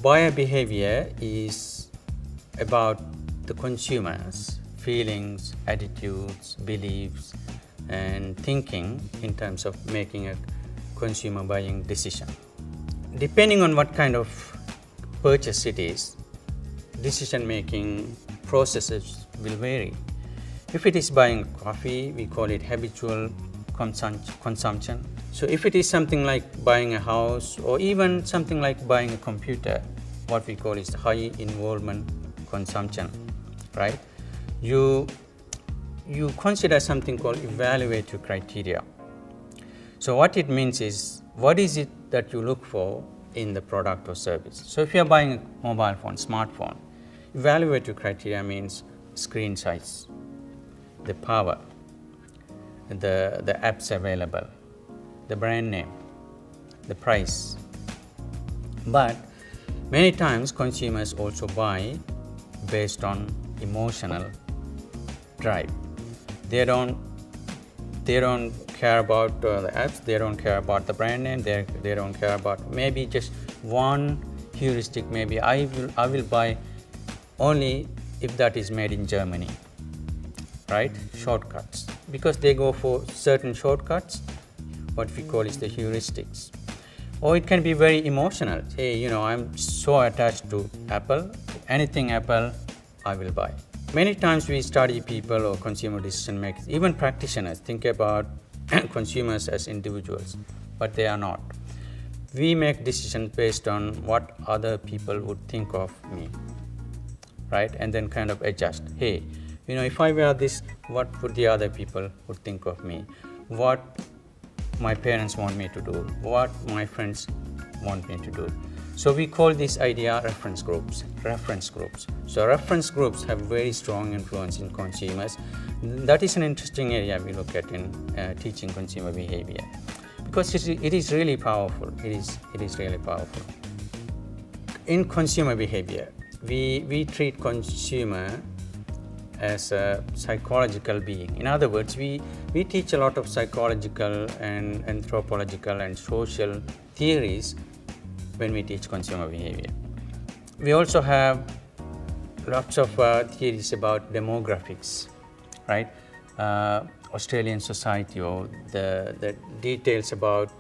Buyer behavior is about the consumers' feelings, attitudes, beliefs, and thinking in terms of making a consumer buying decision. Depending on what kind of purchase it is, decision making processes will vary. If it is buying coffee, we call it habitual consumption. So if it is something like buying a house or even something like buying a computer, what we call is high involvement consumption, right? You consider something called evaluative criteria. So what it means is, what is it that you look for in the product or service? So if you're buying a mobile phone, smartphone, evaluative criteria means screen size, the power, the apps available, the brand name, the price. But many times consumers also buy based on emotional drive. They don't care about the apps, they don't care about the brand name, they don't care about maybe just one heuristic. Maybe I will buy only if that is made in Germany, right? Shortcuts, because they go for certain shortcuts, what we call is the heuristics. Or it can be very emotional. Hey, I'm so attached to Apple, anything Apple I will buy. Many times we study people or consumer decision makers, even practitioners think about consumers as individuals, but they are not. We make decisions based on what other people would think of me, right? And then kind of adjust. Hey, if I wear this, what would the other people would think of me? What my parents want me to do? What my friends want me to do? So we call this idea reference groups. So reference groups have very strong influence in consumers. That is an interesting area we look at in teaching consumer behavior, because it is really powerful. It is really powerful. In consumer behavior, we treat consumer as a psychological being. In other words, we teach a lot of psychological and anthropological and social theories when we teach consumer behavior. We also have lots of theories about demographics, right? Australian society, or the details about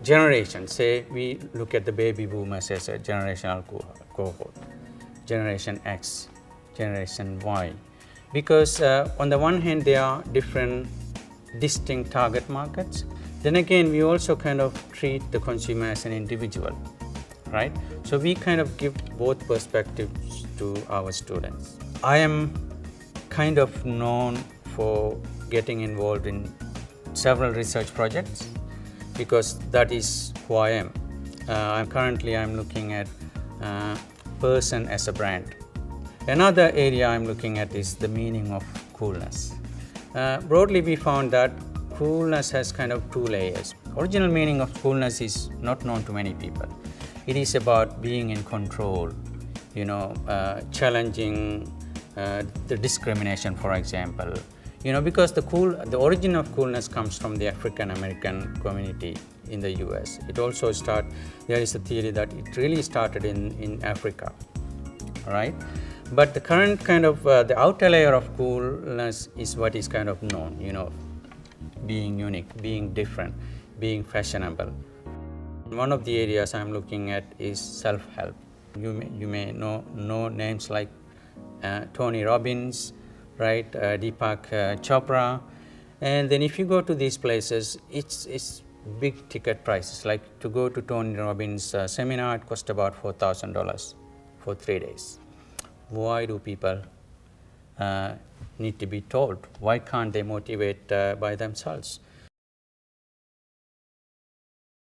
generation. Say we look at the baby boomers as a generational cohort, Generation X, Generation Y, because on the one hand they are different distinct target markets. Then again, we also kind of treat the consumer as an individual, right? So we kind of give both perspectives to our students. I am kind of known for getting involved in several research projects because that is who I am. Currently I'm looking at person as a brand. Another area I'm looking at is the meaning of coolness. Broadly, we found that coolness has kind of two layers. Original meaning of coolness is not known to many people. It is about being in control, challenging the discrimination, for example. Because the origin of coolness comes from the African American community in the US. It also there is a theory that it really started in Africa, right? But the current kind of, the outer layer of coolness is what is kind of known, being unique, being different, being fashionable. One of the areas I'm looking at is self-help. You may know names like Tony Robbins, right? Deepak Chopra. And then if you go to these places, it's big ticket prices. Like to go to Tony Robbins' seminar, it costs about $4,000 for 3 days. Why do people need to be told? Why can't they motivate by themselves?